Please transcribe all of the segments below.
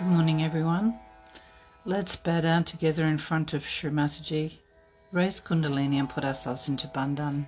Good morning, everyone. Let's bow down together in front of Shri Mataji, raise Kundalini and put ourselves into Bandhan.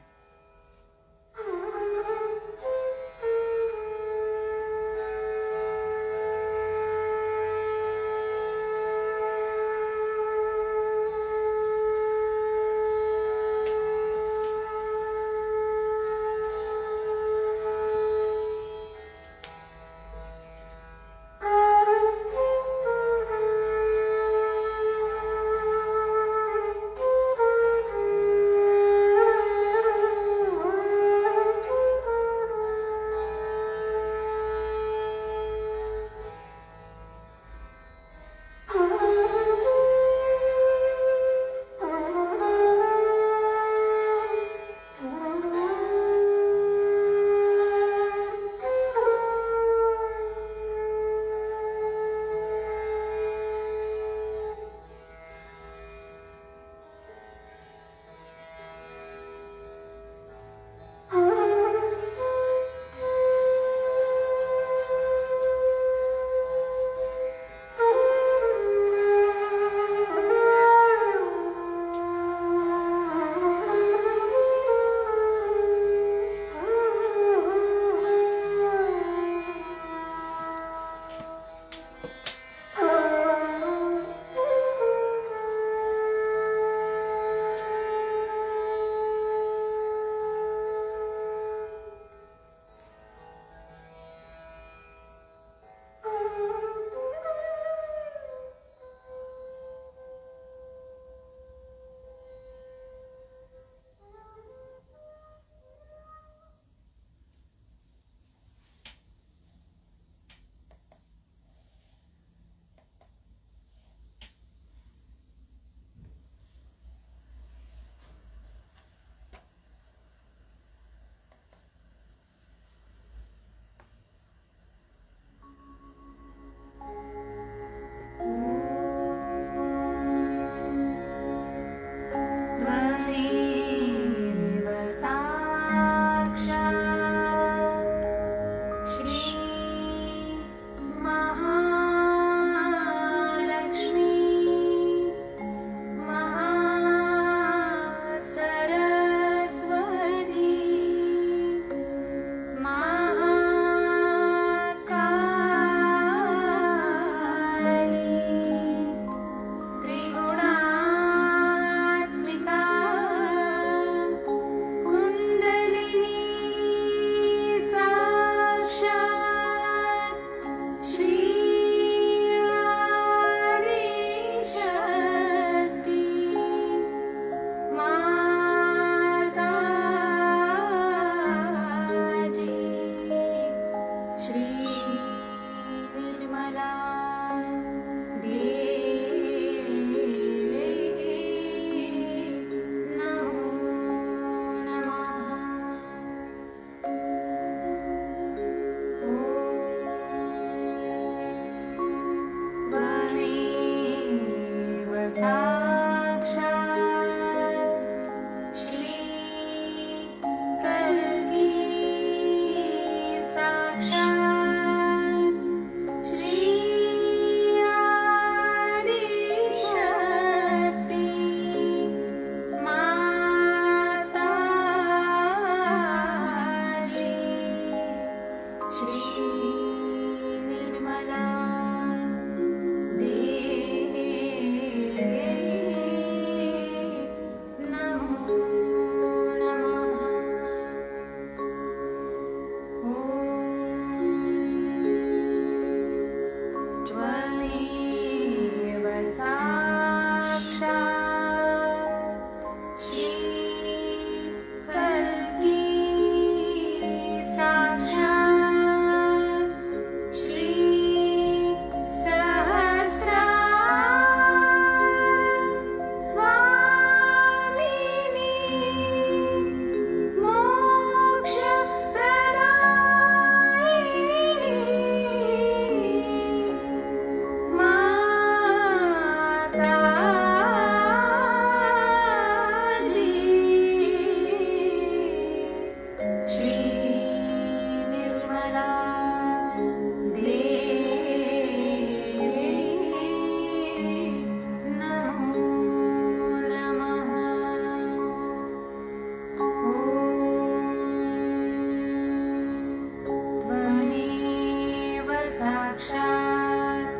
साक्षात्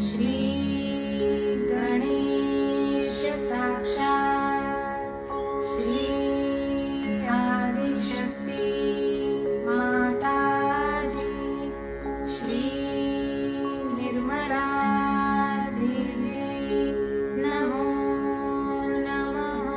श्री गणेश साक्षात् श्री आदिशक्ति माताजी श्री निर्मला देवी नमो नमः।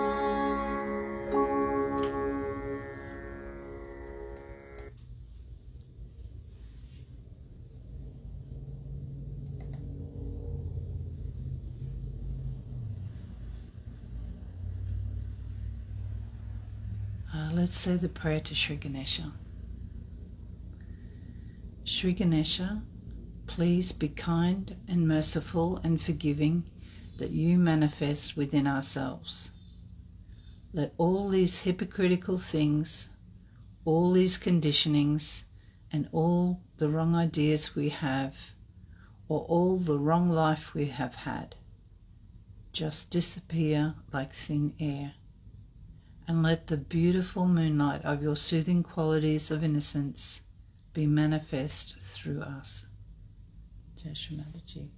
Let's say the prayer to Shri Ganesha. Shri Ganesha, please be kind and merciful and forgiving that you manifest within ourselves. Let all these hypocritical things, all these conditionings, and all the wrong ideas we have, or all the wrong life we have had, just disappear like thin air. And let the beautiful moonlight of your soothing qualities of innocence be manifest through us. Jai Shri Mataji.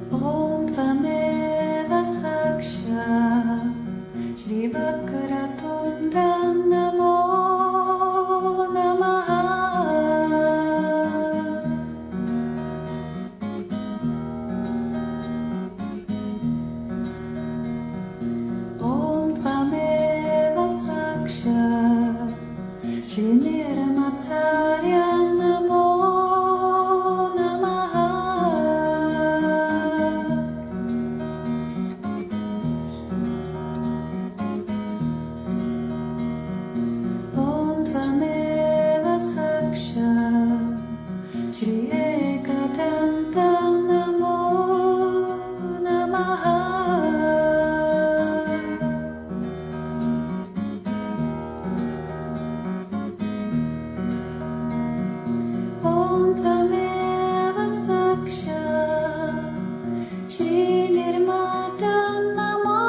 Om Tvameva Sakshat Shri Vakratundra Namo Namaha. Om Tvameva Sakshat Shri Mataji Namo Namaha. Om Tvameva Sakshat Shri Ekadanta Namo Namaha. Om Tvameva Sakshat Shri Nirmata Namo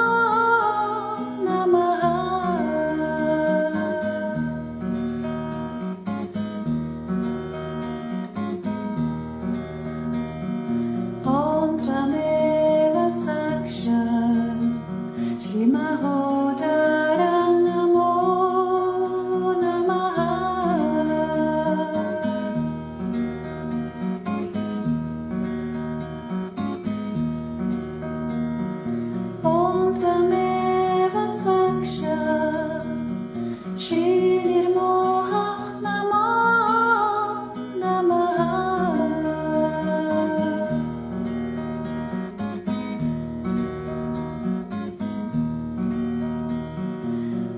Namaha. Om Tvameva Sakshat Shri Mahodara Namo Namaha. Om Tvameva Sakshat Shri Nirmoha Namo Namaha.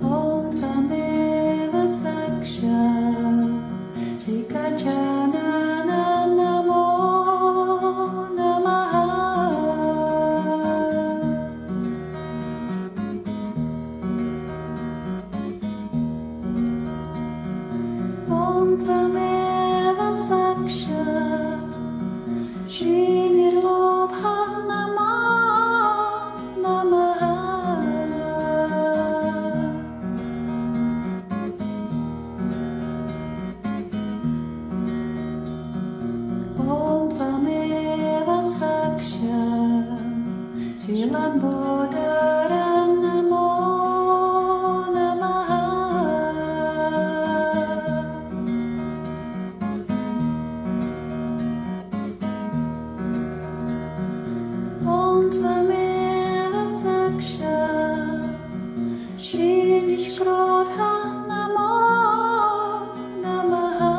Om Tvameva Sakshat Shri Gajanana Namo Namaha. Om Tvameva Sakshat Shri Nirlobha Namo Namaha. Om Tvameva Sakshat Shri Lambodara Namo Namaha. Om Tvameva Sakshat Shri Nishkrodha Namo Namaha.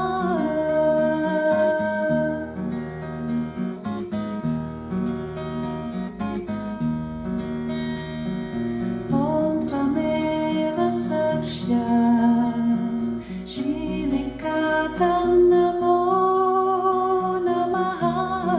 Om Tvameva Sakshat Shri Nikata Namo Namaha.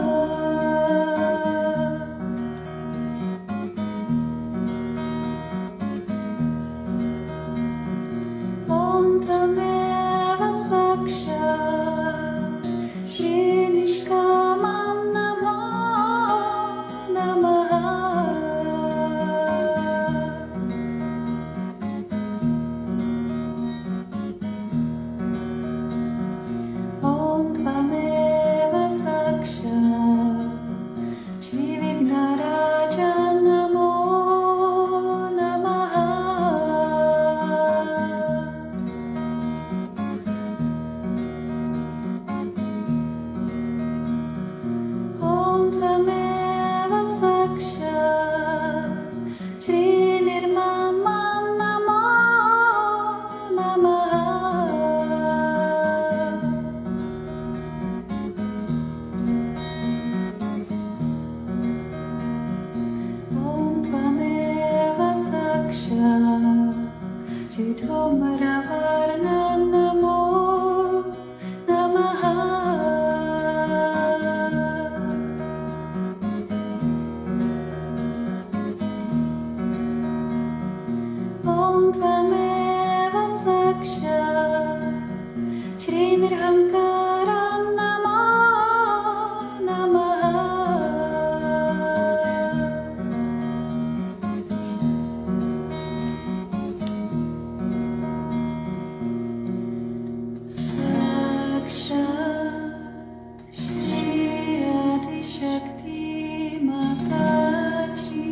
Nirhankara Namo Namaha. Sakshat Shri Shakti Mataji,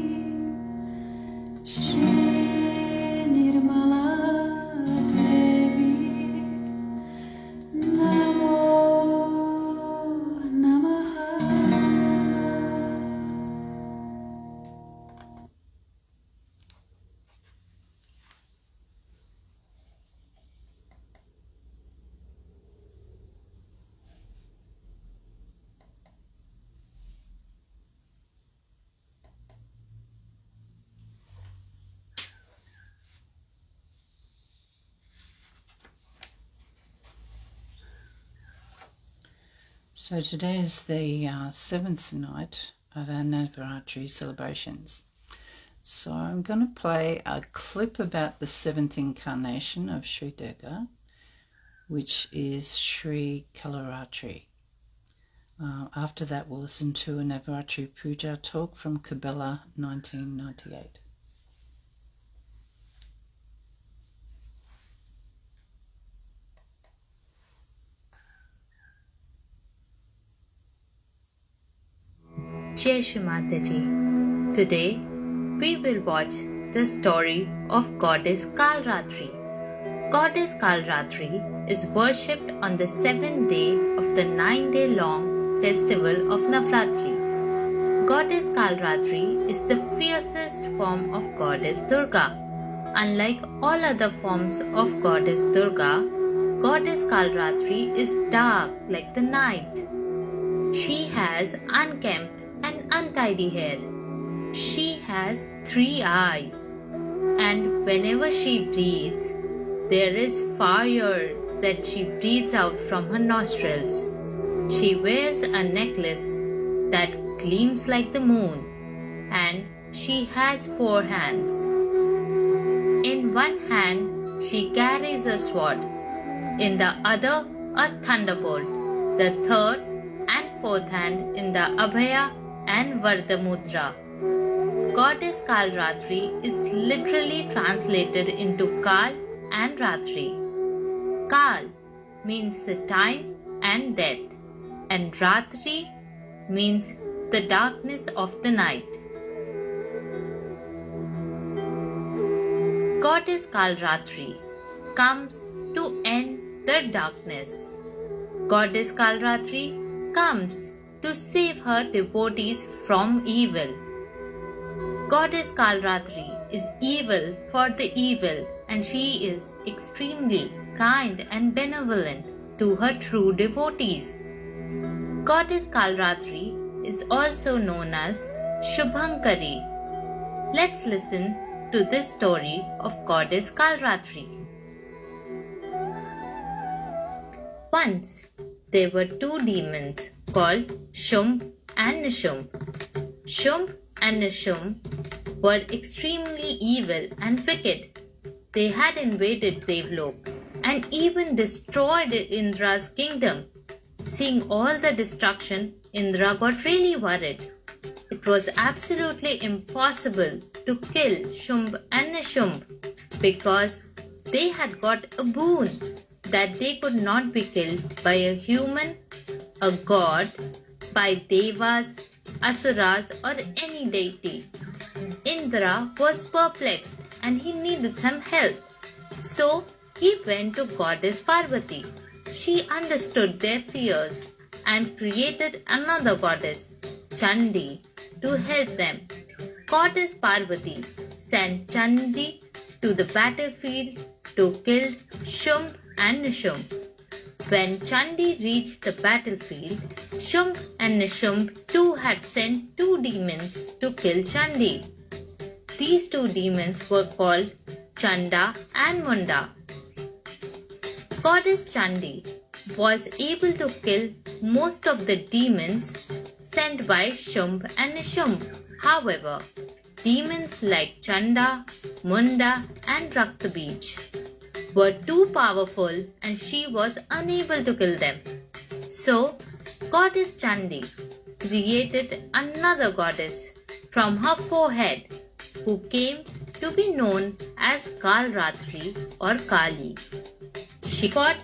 Shri Devi, Namo Namaha. So today is the 7th night of our Navaratri celebrations. So I'm going to play a clip about the 7th incarnation of Shri Durga, which is Shri Kalaratri. After that, we'll listen to a Navaratri Puja talk from Kabela 1998. Jai Shri Mataji. Today we will watch the story of Goddess Kalratri. Goddess Kalratri is worshipped on the 7th day of the 9-day-long festival of Navratri. Goddess Kalratri is the fiercest form of Goddess Durga. Unlike all other forms of Goddess Durga, Goddess Kalratri is dark like the night. She has unkempt and untidy hair. She has 3 eyes, and whenever she breathes, there is fire that she breathes out from her nostrils. She wears a necklace that gleams like the moon, and she has 4 hands. In one hand, she carries a sword, in the other a thunderbolt, the third and 4th hand in the Abhaya and Vardamudra. Goddess Kalratri is literally translated into Kal and Ratri. Kal means the time and death, and Ratri means the darkness of the night. Goddess Kalratri comes to end the darkness. Goddess Kalratri comes to save her devotees from evil. Goddess Kalratri is evil for the evil, and she is extremely kind and benevolent to her true devotees. Goddess Kalratri is also known as Shubhankari. Let's listen to this story of Goddess Kalratri. Once there were 2 demons called Shumb and Nishumb. Shumb and Nishumb were extremely evil and wicked. They had invaded Devlok and even destroyed Indra's kingdom. Seeing all the destruction, Indra got really worried. It was absolutely impossible to kill Shumb and Nishumb because they had got a boon that they could not be killed by a human, a god, by devas, asuras, or any deity. Indra was perplexed and he needed some help. So he went to Goddess Parvati. She understood their fears and created another goddess, Chandi, to help them. Goddess Parvati sent Chandi to the battlefield to kill Shumb and Nishumb. When Chandi reached the battlefield, Shumb and Nishumb too had sent 2 demons to kill Chandi. These 2 demons were called Chanda and Munda. Goddess Chandi was able to kill most of the demons sent by Shumb and Nishumb. However, demons like Chanda, Munda and Raktabij were too powerful and she was unable to kill them. So, Goddess Chandi created another goddess from her forehead who came to be known as Kalratri or Kali. She fought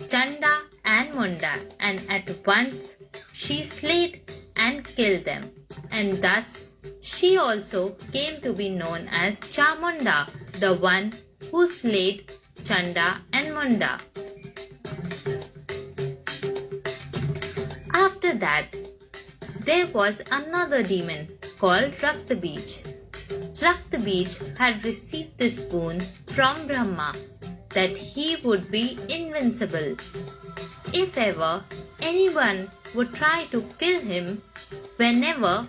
Chanda and Munda, and at once she slayed and killed them, and thus she also came to be known as Chamunda, the one who slayed Chanda and Munda. After that, there was another demon called Raktabij. Raktabij had received this boon from Brahma that he would be invincible. If ever anyone would try to kill him, whenever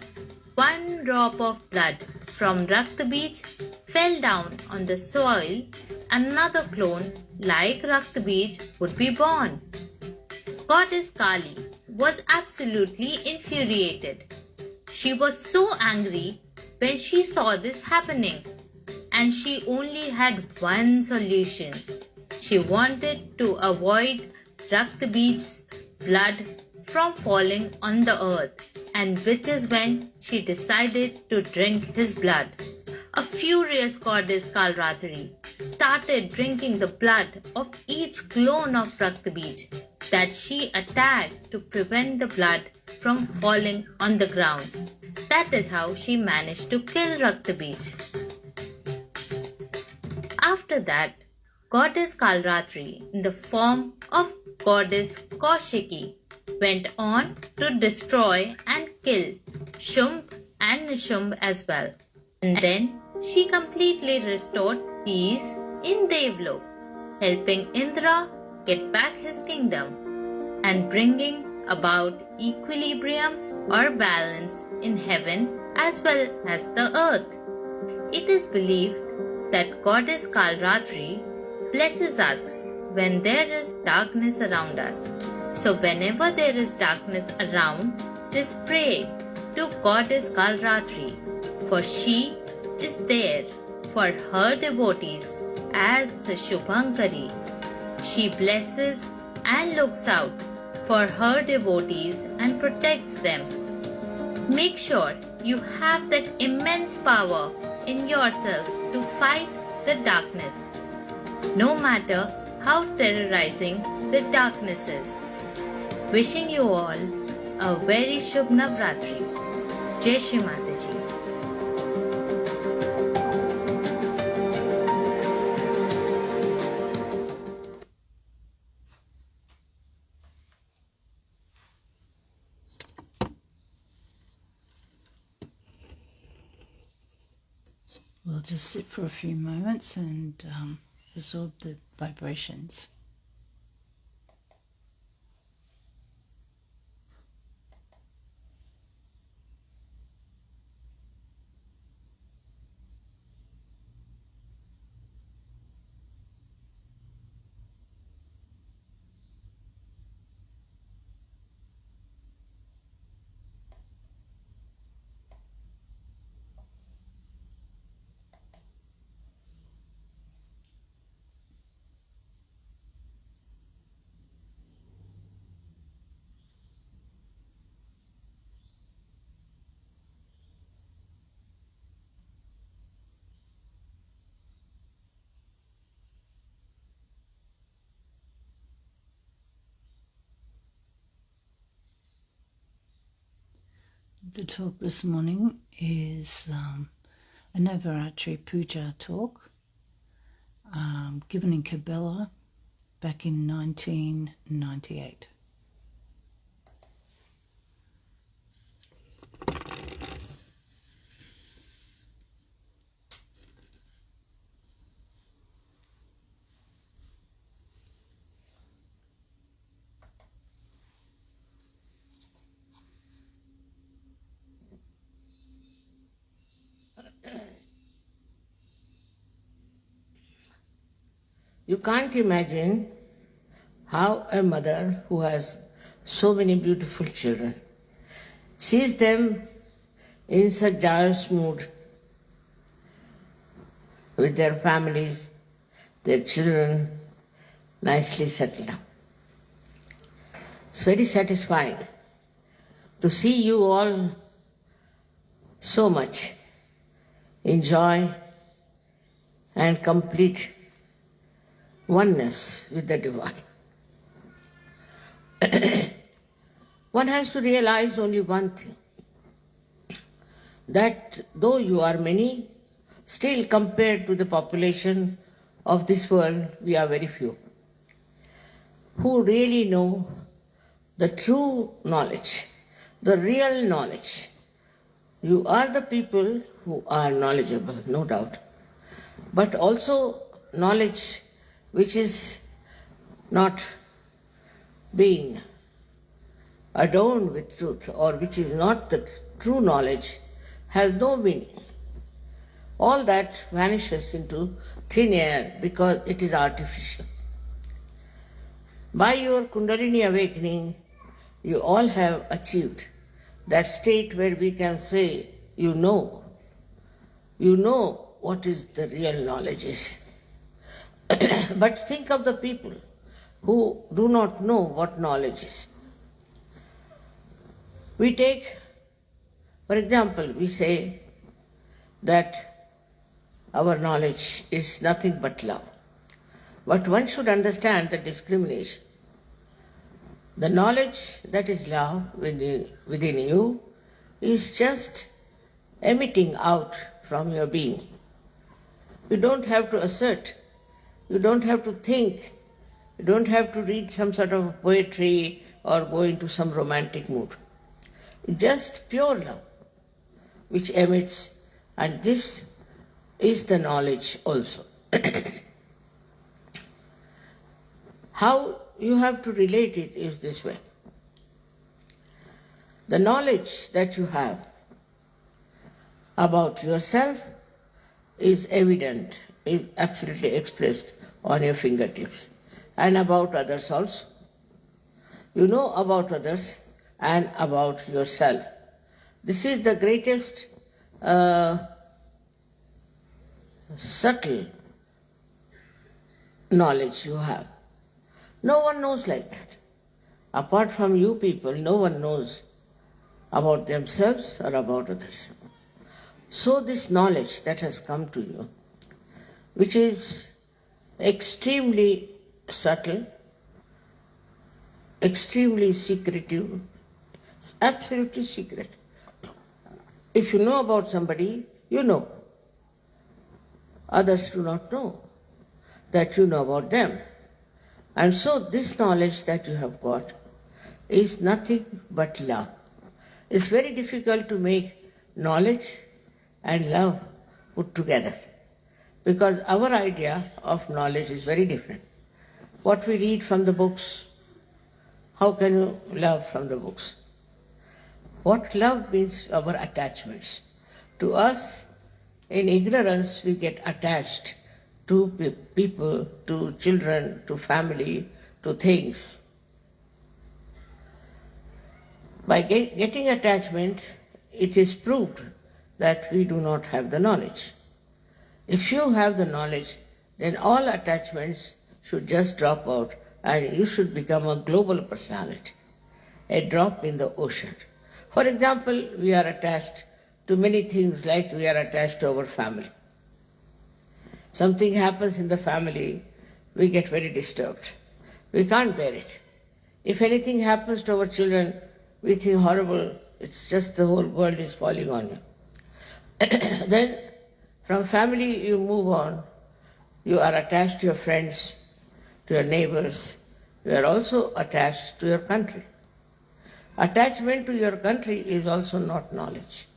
one drop of blood from Raktabij fell down on the soil, another clone like Raktabij would be born. Goddess Kali was absolutely infuriated. She was so angry when she saw this happening, and she only had one solution. She wanted to avoid Raktabij's blood from falling on the earth, and which is when she decided to drink his blood. A furious goddess Kalratri started drinking the blood of each clone of Raktabij that she attacked to prevent the blood from falling on the ground. That is how she managed to kill Raktabij. After that, Goddess Kalratri, in the form of Goddess Kaushiki, went on to destroy and kill Shumb and Nishumb as well. And then she completely restored peace in Devlok, helping Indra get back his kingdom and bringing about equilibrium or balance in heaven as well as the earth. It is believed that Goddess Kalratri blesses us when there is darkness around us. So whenever there is darkness around, just pray to Goddess Kalratri, for she is there for her devotees as the Shubhankari. She blesses and looks out for her devotees and protects them. Make sure you have that immense power in yourself to fight the darkness, no matter how terrorizing the darkness is. Wishing you all a very Shubh Navratri. Jai Shri Mataji. We'll just sit for a few moments and absorb the vibrations. The talk this morning is a Navaratri Puja talk given in Kabbalah back in 1998. You can't imagine how a mother who has so many beautiful children sees them in such joyous mood with their families, their children nicely settled down. It's very satisfying to see you all so much in joy and complete oneness with the divine. One has to realize only one thing, that though you are many, still compared to the population of this world, we are very few who really know the true knowledge, the real knowledge. You are the people who are knowledgeable, no doubt, but also knowledge which is not being adorned with truth, or which is not the true knowledge, has no meaning. All that vanishes into thin air because it is artificial. By your Kundalini awakening, you all have achieved that state where we can say, you know what is the real knowledge is. But think of the people who do not know what knowledge is. We take, for example, we say that our knowledge is nothing but love. But one should understand the discrimination. The knowledge that is love within you is just emitting out from your being. You don't have to assert, you don't have to think, you don't have to read some sort of poetry or go into some romantic mood. It's just pure love which emits, and this is the knowledge also. How you have to relate it is this way. The knowledge that you have about yourself is evident, is absolutely expressed on your fingertips, and about others also. You know about others and about yourself. This is the greatest subtle knowledge you have. No one knows like that. Apart from you people, no one knows about themselves or about others. So this knowledge that has come to you, which is extremely subtle, extremely secretive, absolutely secret. If you know about somebody, you know. Others do not know that you know about them. And so this knowledge that you have got is nothing but love. It's very difficult to make knowledge and love put together, because our idea of knowledge is very different. What we read from the books, how can you love from the books? What love means, our attachments. To us, in ignorance, we get attached to people, to children, to family, to things. By getting attachment, it is proved that we do not have the knowledge. If you have the knowledge, then all attachments should just drop out and you should become a global personality, a drop in the ocean. For example, we are attached to many things, like we are attached to our family. Something happens in the family, we get very disturbed. We can't bear it. If anything happens to our children, we think horrible, it's just the whole world is falling on you. Then from family you move on, you are attached to your friends, to your neighbors, you are also attached to your country. Attachment to your country is also not knowledge.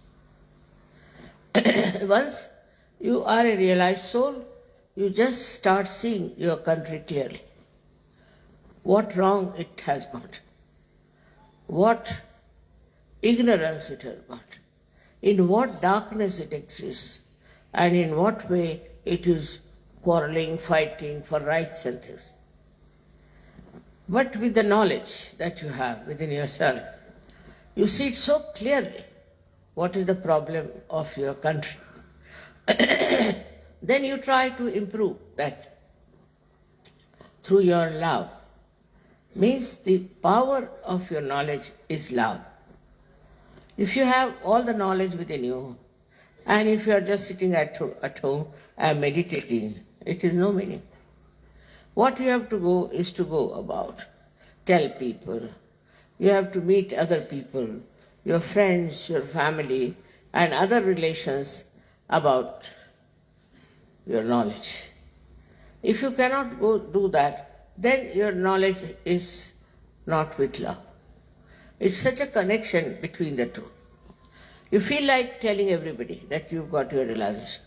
Once you are a realized soul, you just start seeing your country clearly. What wrong it has got, what ignorance it has got, in what darkness it exists, and in what way it is quarreling, fighting for rights and things. But with the knowledge that you have within yourself, you see it so clearly what is the problem of your country. Then you try to improve that. through your love. Means the power of your knowledge is love. If you have all the knowledge within you, and if you are just sitting at home and meditating, it is no meaning. What you have to go is to go about, tell people. You have to meet other people, your friends, your family, and other relations about your knowledge. If you cannot go do that, then your knowledge is not with love. It's such a connection between the two. You feel like telling everybody that you've got your realization.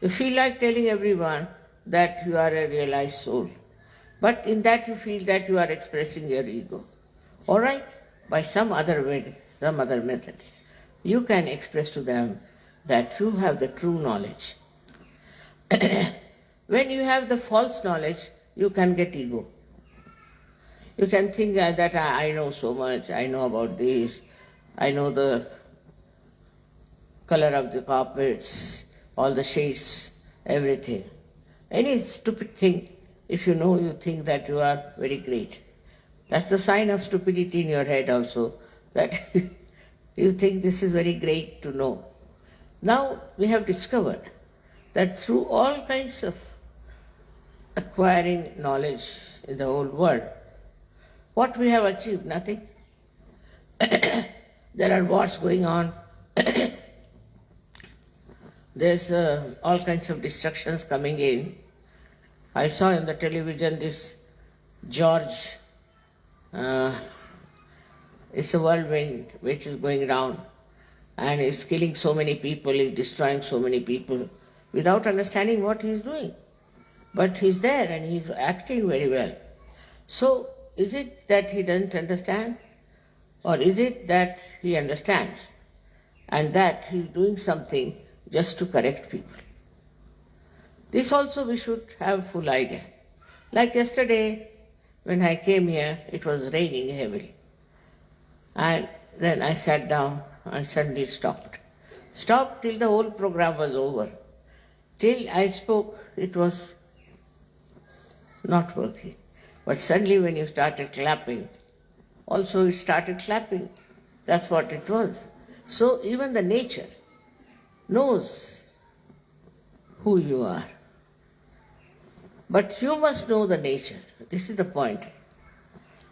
You feel like telling everyone that you are a realized soul. But in that you feel that you are expressing your ego. All right, by some other way, some other methods, you can express to them that you have the true knowledge. When you have the false knowledge, you can get ego. You can think that I know so much, I know about this, I know the color of the carpets, all the shades, everything. Any stupid thing, if you know, you think that you are very great. That's the sign of stupidity in your head also, that you think this is very great to know. Now we have discovered that through all kinds of acquiring knowledge in the whole world, what we have achieved? Nothing. There are wars going on. There's all kinds of destructions coming in. I saw in the television this George, it's a whirlwind which is going around and is killing so many people, is destroying so many people without understanding what he's doing. But he's there and he's acting very well. So is it that he doesn't understand? Or is it that he understands and that he's doing something just to correct people? This also we should have full idea. Like yesterday, when I came here, it was raining heavily. And then I sat down and suddenly it stopped. Stopped till the whole program was over. Till I spoke, it was not working. But suddenly when you started clapping, also it started clapping. That's what it was. So even the nature knows who you are. But you must know the nature. This is the point.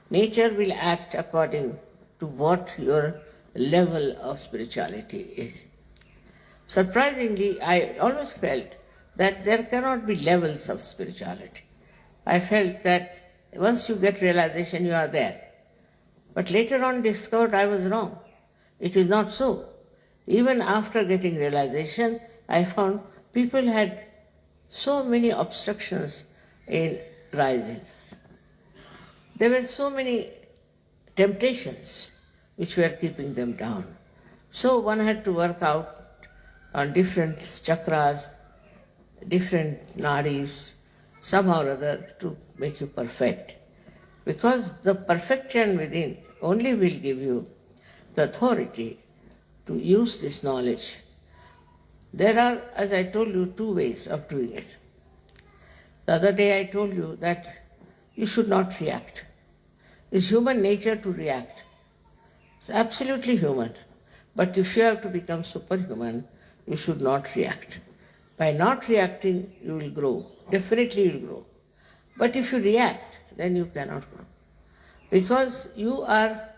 Nature will act according to what your level of spirituality is. Surprisingly, I always felt that there cannot be levels of spirituality. I felt that once you get realization, you are there. But later on discovered I was wrong. It is not so. Even after getting realization, I found people had so many obstructions in rising. There were so many temptations which were keeping them down. So one had to work out on different chakras, different nadis, somehow or other to make you perfect. Because the perfection within only will give you the authority to use this knowledge. There are, as I told you, two ways of doing it. The other day I told you that you should not react. It's human nature to react. It's absolutely human. But if you have to become superhuman, you should not react. By not reacting, you will grow. Definitely you will grow. But if you react, then you cannot grow. Because you are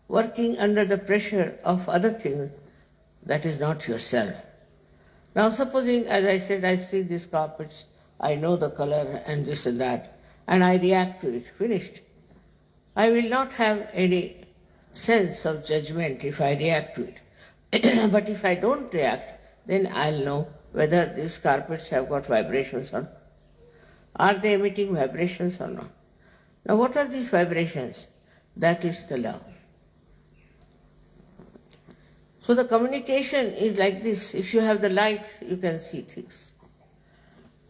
working under the pressure of other things that is not yourself. Now supposing, as I said, I see these carpets, I know the color and this and that, and I react to it, finished. I will not have any sense of judgment if I react to it. But if I don't react, then I'll know whether these carpets have got vibrations or not. Are they emitting vibrations or not? Now what are these vibrations? That is the love. So the communication is like this. If you have the light, you can see things.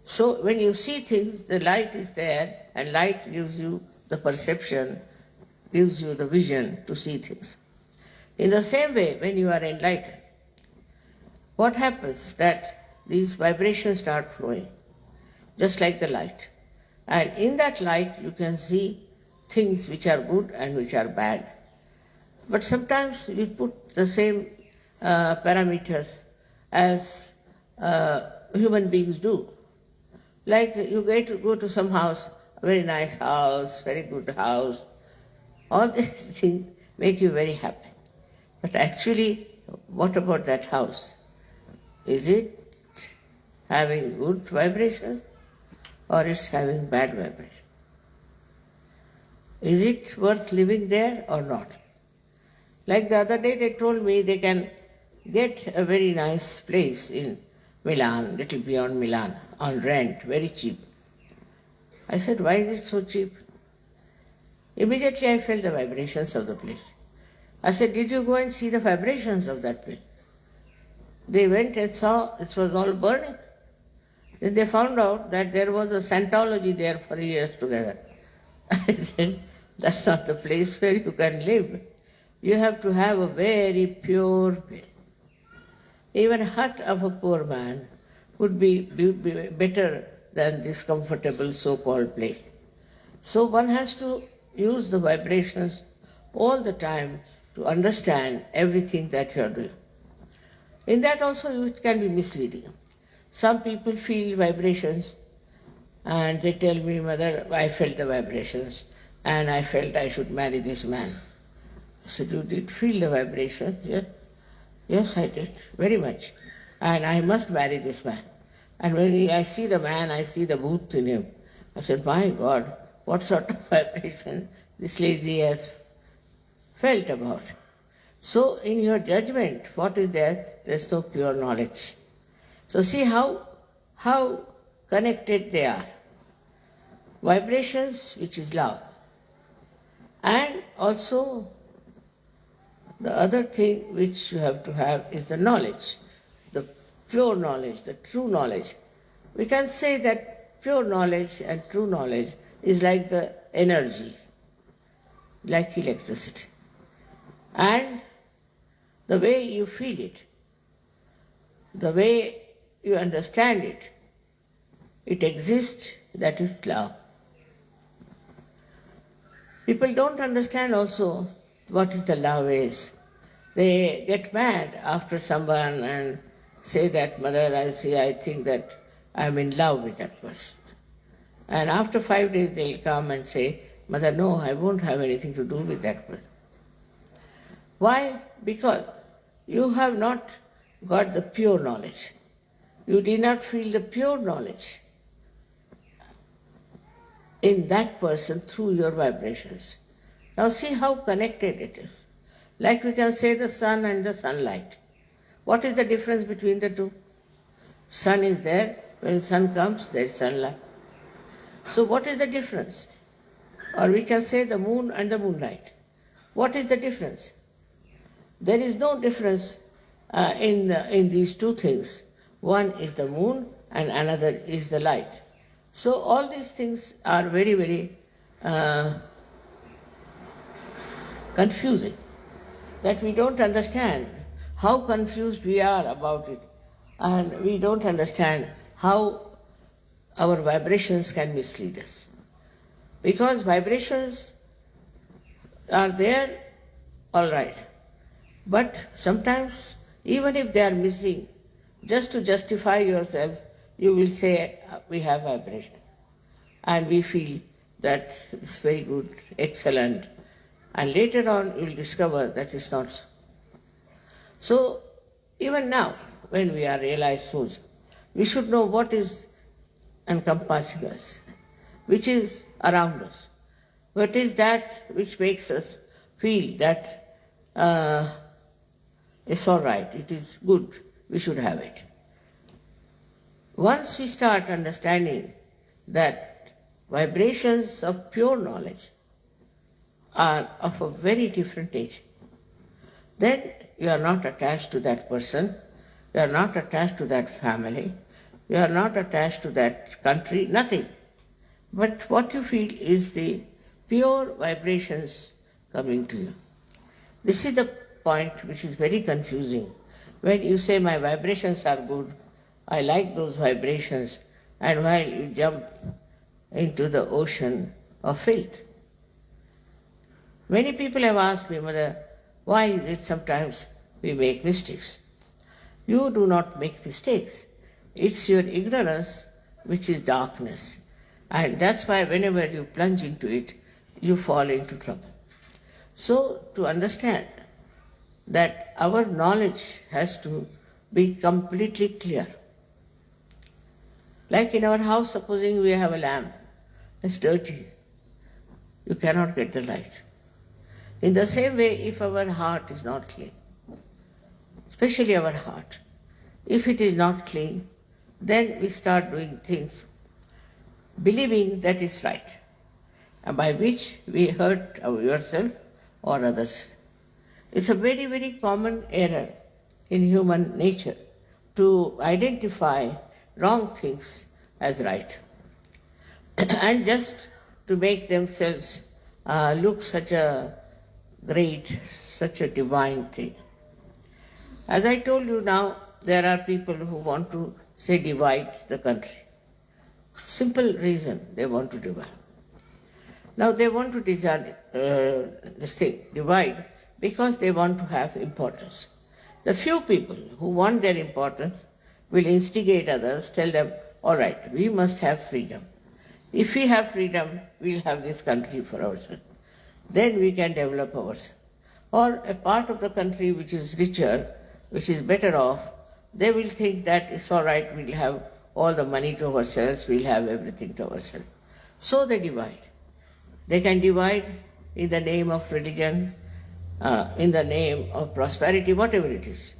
So when you see things, the light is there, and light gives you the perception, gives you the vision to see things. In the same way, when you are enlightened, what happens that these vibrations start flowing, just like the light. And in that light you can see things which are good and which are bad. But sometimes we put the same parameters as human beings do. Like you go to some house, a very nice house, very good house. All these things make you very happy. But actually, what about that house? Is it having good vibrations or it's having bad vibrations? Is it worth living there or not? Like the other day they told me they can get a very nice place in Milan, little beyond Milan, on rent, very cheap. I said, why is it so cheap? Immediately I felt the vibrations of the place. I said, did you go and see the vibrations of that place? They went and saw it was all burning. Then they found out that there was a Scientology there for years together. I said, that's not the place where you can live. You have to have a very pure place. Even hut of a poor man would be better than this comfortable so-called place. So one has to use the vibrations all the time to understand everything that you are doing. In that also it can be misleading. Some people feel vibrations and they tell me, Mother, I felt the vibrations and I felt I should marry this man. I said, you did feel the vibrations? Yes. Yes, I did, very much. And I must marry this man. And when I see the man, I see the booth in him. I said, my God, what sort of vibration this lady has felt about. So in your judgment, what is there? There is no pure knowledge. So see how connected they are. Vibrations, which is love. And also the other thing which you have to have is the knowledge, the pure knowledge, the true knowledge. We can say that pure knowledge and true knowledge is like the energy, like electricity. And the way you feel it, the way you understand it, it exists, that is love. People don't understand also what is the love is. They get mad after someone and say that, Mother, I think that I'm in love with that person. And after 5 days they'll come and say, Mother, no, I won't have anything to do with that person. Why? Because you have not got the pure knowledge. You did not feel the pure knowledge in that person through your vibrations. Now see how connected it is. Like we can say the sun and the sunlight. What is the difference between the two? Sun is there. When sun comes, there is sunlight. So what is the difference? Or we can say the moon and the moonlight. What is the difference? There is no difference in these two things. One is the moon and another is the light. So all these things are very, very confusing, that we don't understand how confused we are about it, and we don't understand how our vibrations can mislead us. Because vibrations are there, all right, but sometimes even if they are missing, just to justify yourself, you will say, we have vibration. And we feel that it's very good, excellent. And later on you will discover that is not so. So even now, when we are realized souls, we should know what is encompassing us, which is around us. What is that which makes us feel that it's all right, it is good, we should have it. Once we start understanding that vibrations of pure knowledge are of a very different nature, then you are not attached to that person, you are not attached to that family, you are not attached to that country, nothing. But what you feel is the pure vibrations coming to you. This is the point which is very confusing. When you say my vibrations are good, I like those vibrations, and while you jump into the ocean of filth. Many people have asked me, Mother, why is it sometimes we make mistakes? You do not make mistakes. It's your ignorance which is darkness. And that's why whenever you plunge into it, you fall into trouble. So to understand that our knowledge has to be completely clear. Like in our house, supposing we have a lamp, it's dirty. You cannot get the light. In the same way, if our heart is not clean, especially our heart, if it is not clean, then we start doing things believing that is right, and by which we hurt ourselves or others. It's a very, very common error in human nature to identify wrong things as right and just to make themselves look such a great, such a divine thing. As I told you now, there are people who want to say divide the country. Simple reason they want to divide. Now they want to divide because they want to have importance. The few people who want their importance will instigate others, tell them, all right, we must have freedom. If we have freedom, we'll have this country for ourselves. Then we can develop ourselves. Or a part of the country which is richer, which is better off, they will think that it's all right, we'll have all the money to ourselves, we'll have everything to ourselves. So they divide. They can divide in the name of religion, in the name of prosperity, whatever it is.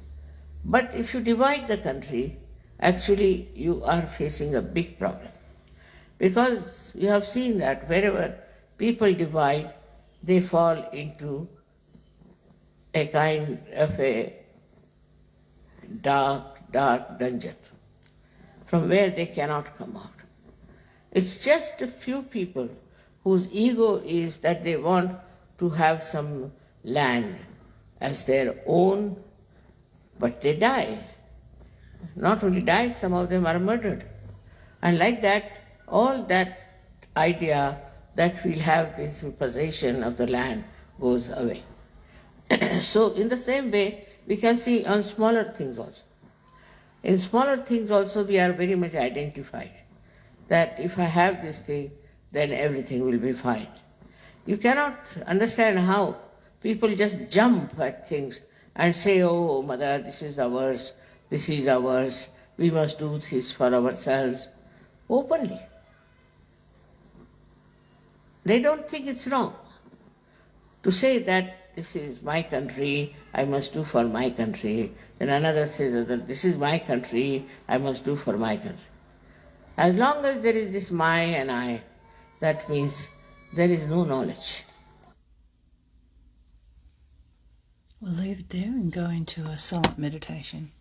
But if you divide the country, actually you are facing a big problem. Because you have seen that wherever people divide, they fall into a kind of a dark dungeon from where they cannot come out. It's just a few people whose ego is that they want to have some land as their own, but they die. Not only die, some of them are murdered. And like that, all that idea that we'll have this possession of the land goes away. So in the same way, we can see on smaller things also. In smaller things also we are very much identified that if I have this thing, then everything will be fine. You cannot understand how people just jump at things and say, oh, Mother, this is ours, we must do this for ourselves, openly. They don't think it's wrong to say that this is my country, I must do for my country. Then another says that this is my country, I must do for my country. As long as there is this my and I, that means there is no knowledge. We'll leave it there and go into a silent meditation.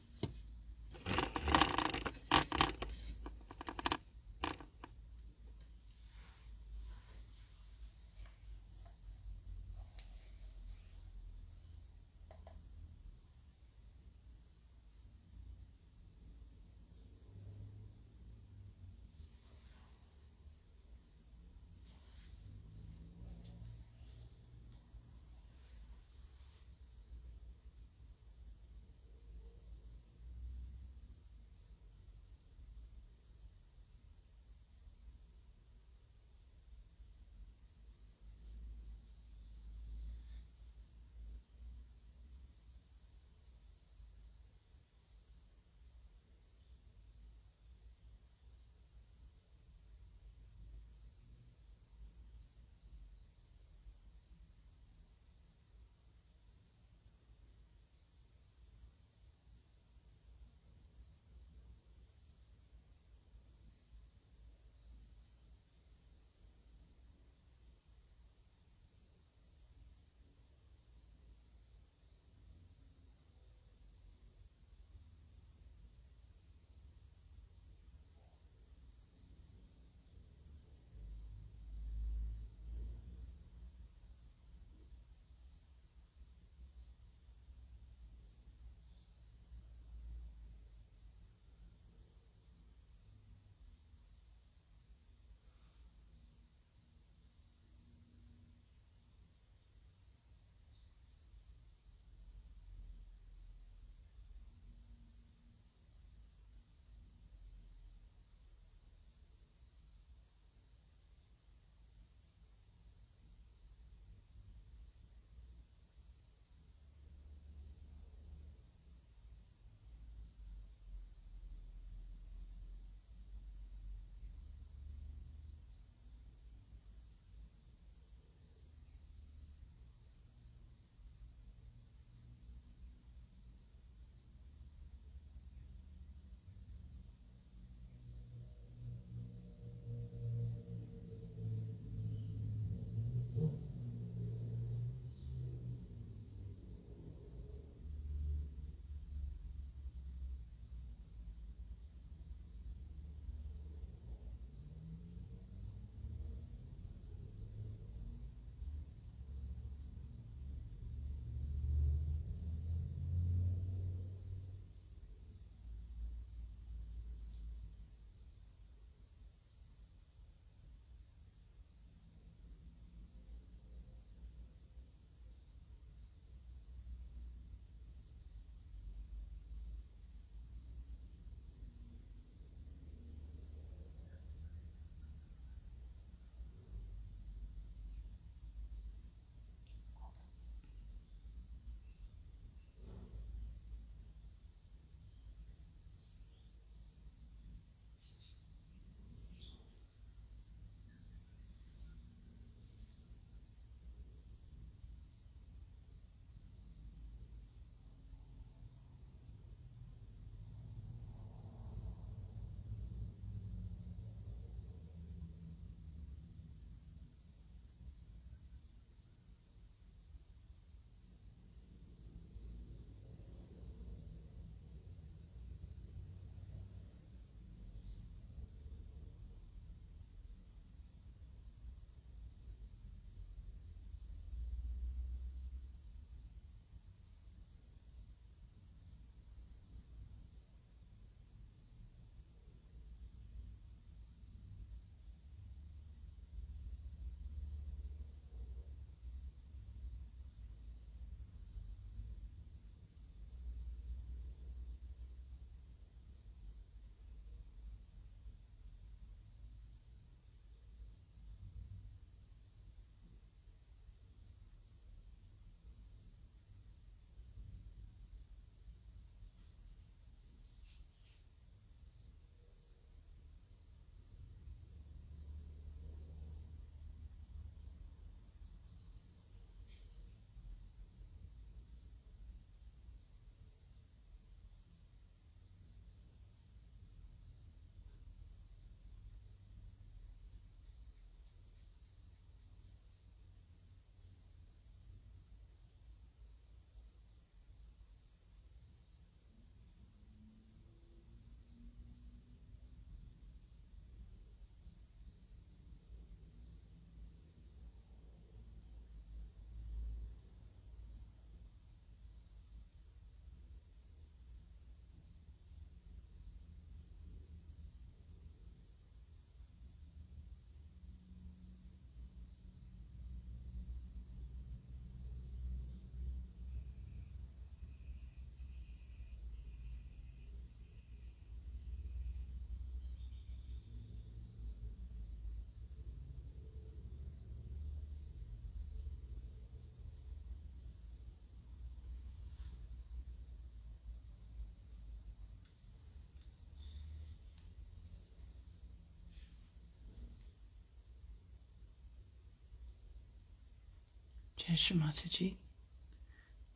Jai Shri Mataji.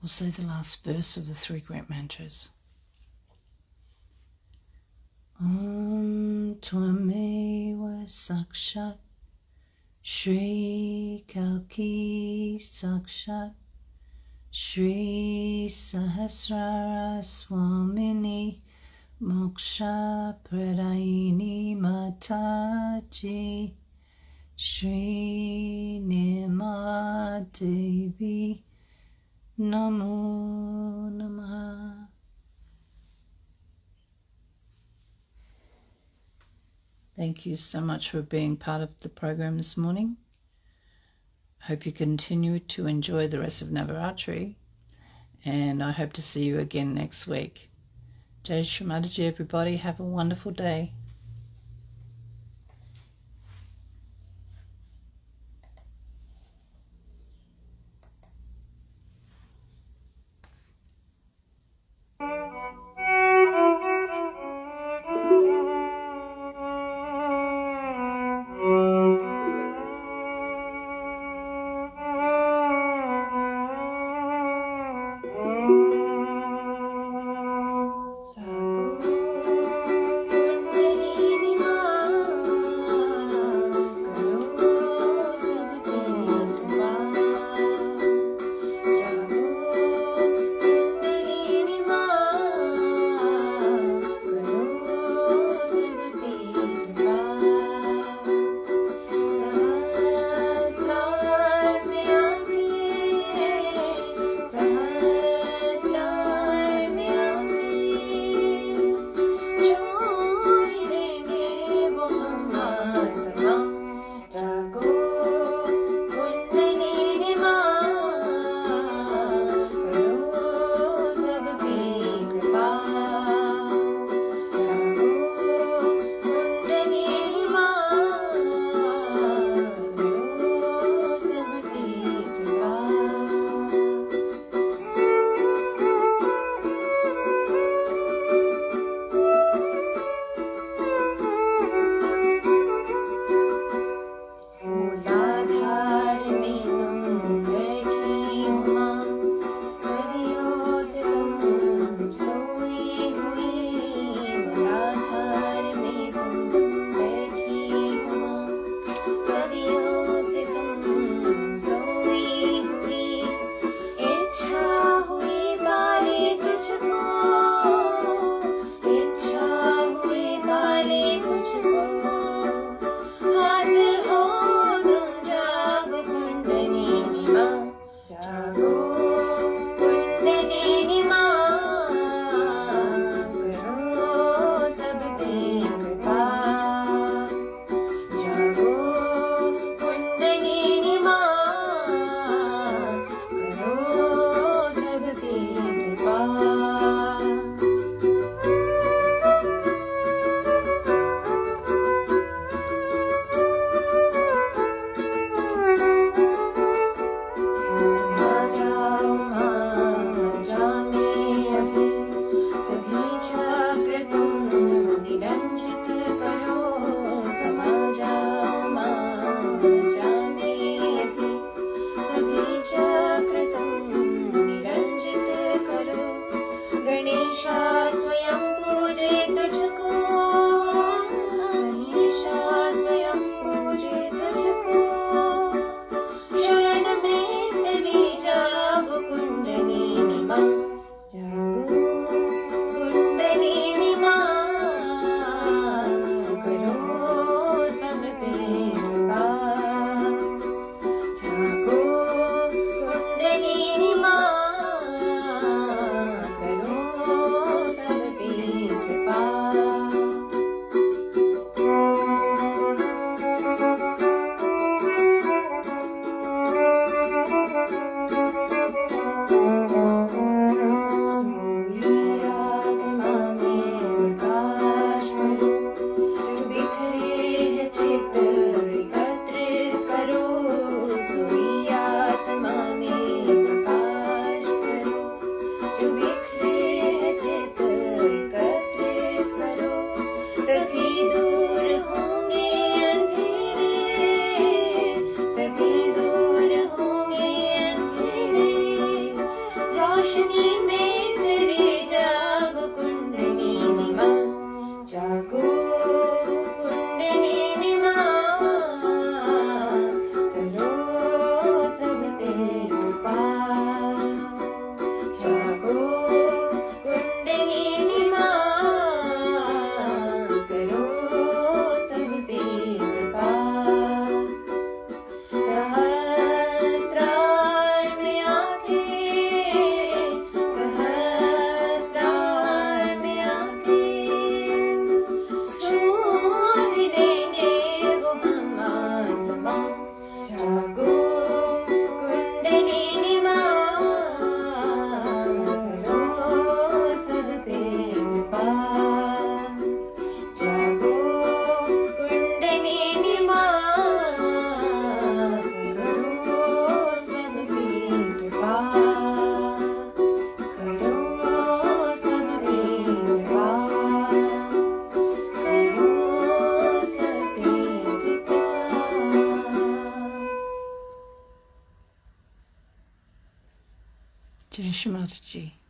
We'll say the last verse of the three great mantras. Om Tvameva Sakshat Shri Kalki Sakshat Shri Sahasrara Swamini Moksha Pradayini Mataji Shri Nirma Devi Namo Namaha. Thank you so much for being part of the program this morning. Hope you continue to enjoy the rest of Navaratri, and I hope to see you again next week. Jai Shri Mataji, everybody. Have a wonderful day. Sahaja Jai Shri Mataji.